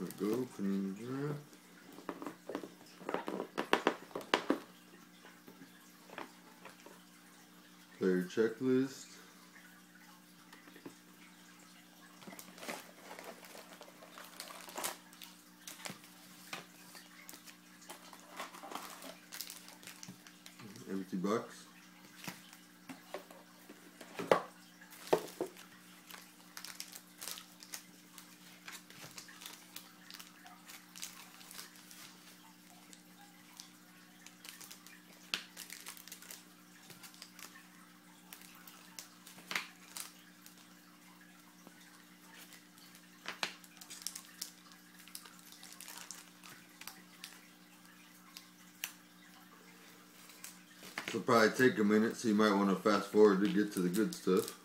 we go, clean that. Player checklist. Empty box. It'll probably take a minute, so you might want to fast forward to get to the good stuff.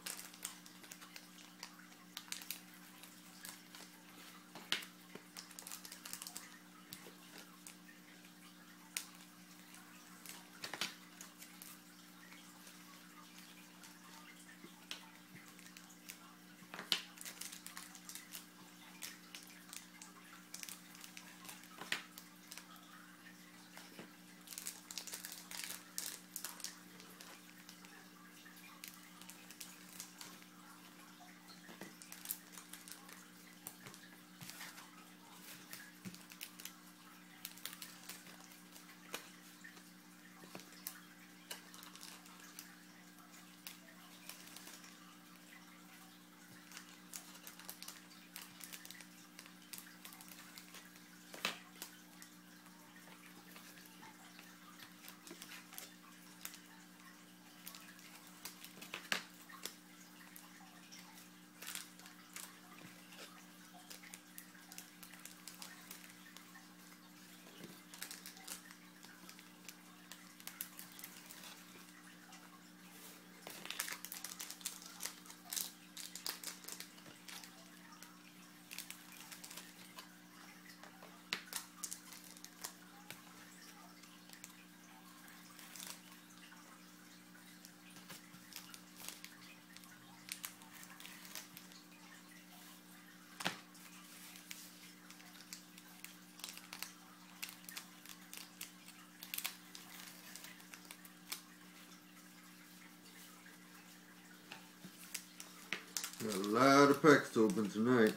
Got a lot of packs to open tonight,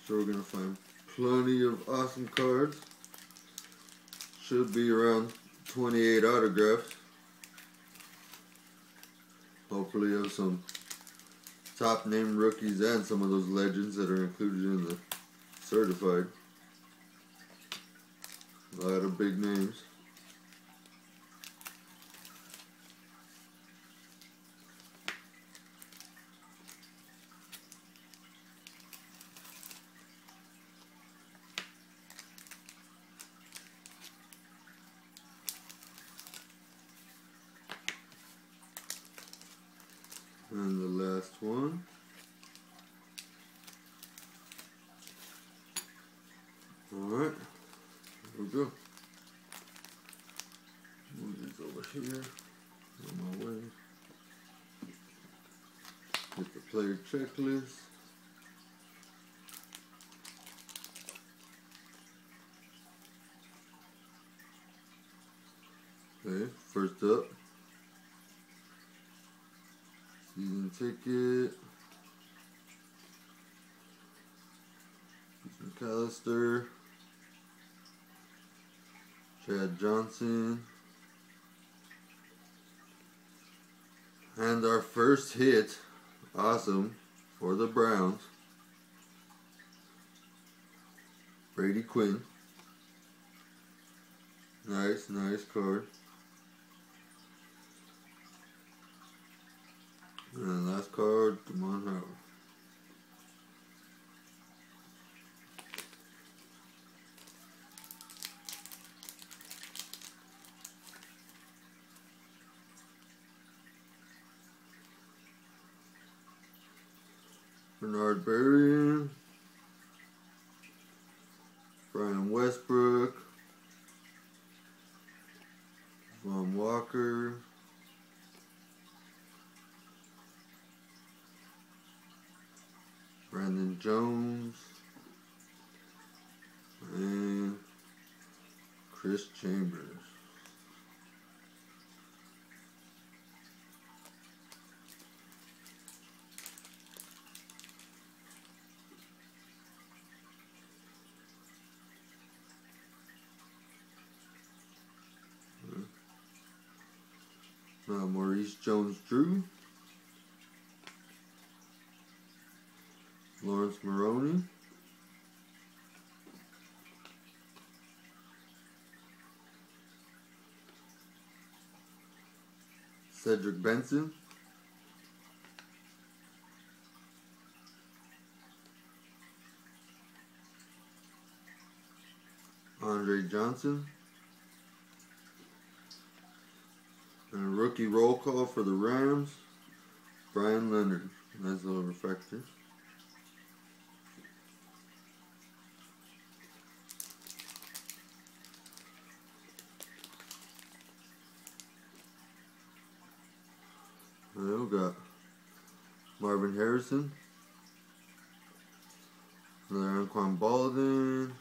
so we're gonna find plenty of awesome cards. Should be around 28 autographs. Hopefully of some top name rookies and some of those legends that are included in the certified. A lot of big names. And the last one. Alright, here we go. Move these over here, on my way. Get the player checklist. Okay, first up. Season ticket. McAllister. Chad Johnson. And our first hit, awesome, for the Browns. Brady Quinn. Nice, nice card. And last card, come on Howard. Bernard Berrian, Brian Westbrook, Von Walker, Brandon Jones, Chris Chambers. Maurice Jones-Drew. Lawrence Maroney. Cedric Benson. Andre Johnson. And a rookie roll call for the Rams, Brian Leonard. Nice little refractor. We got Marvin Harrison. Another Anquan Baldwin.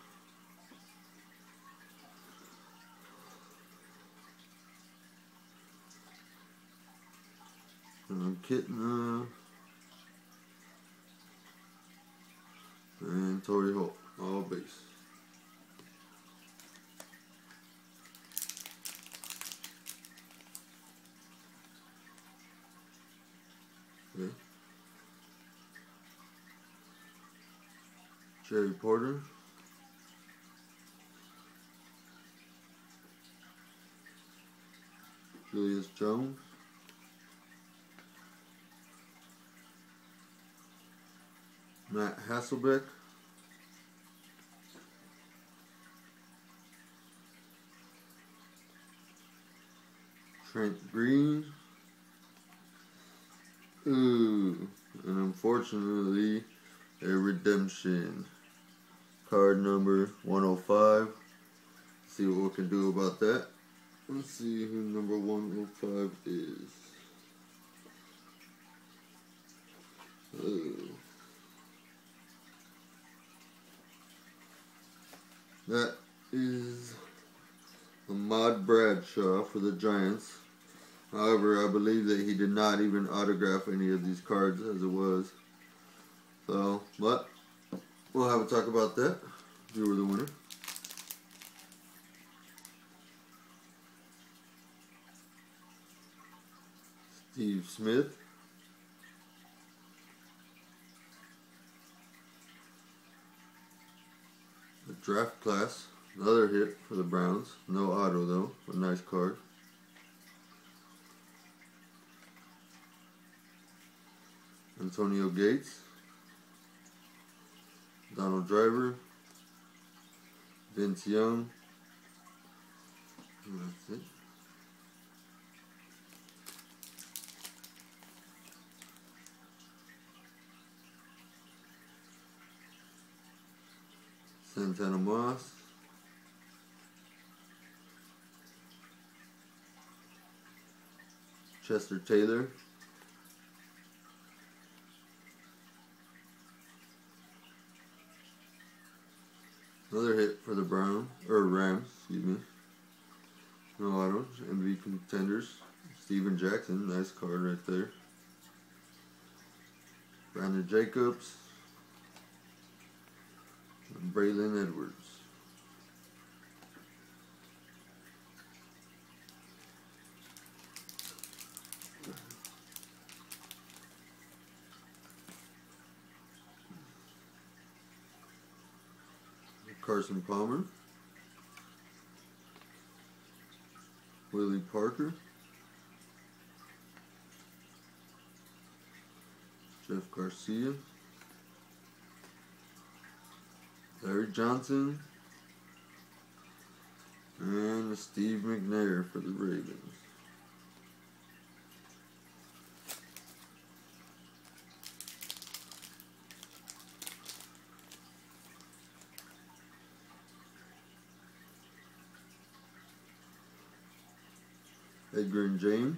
Kitna. And Torrey Holt. All base. Okay. Jerry Porter. Julius Jones. Matt Hasselbeck. Trent Green. Ooh, and unfortunately, a redemption. Card number 105. See what we can do about that. Let's see who number 105 is. Ooh. That is Ahmad Bradshaw for the Giants. However, I believe that he did not even autograph any of these cards as it was. So, but we'll have a talk about that. You were the winner. Steve Smith. The draft class. Another hit for the Browns. No auto though. A nice card. Antonio Gates. Donald Driver. Vince Young. And that's it. Santana Moss. Chester Taylor. Another hit for the Rams, excuse me. No autos. MVP Contenders. Steven Jackson, nice card right there. Brandon Jacobs. And Braylon Edwards. Carson Palmer. Willie Parker. Jeff Garcia. Larry Johnson. And Steve McNair for the Ravens. Edgar and James.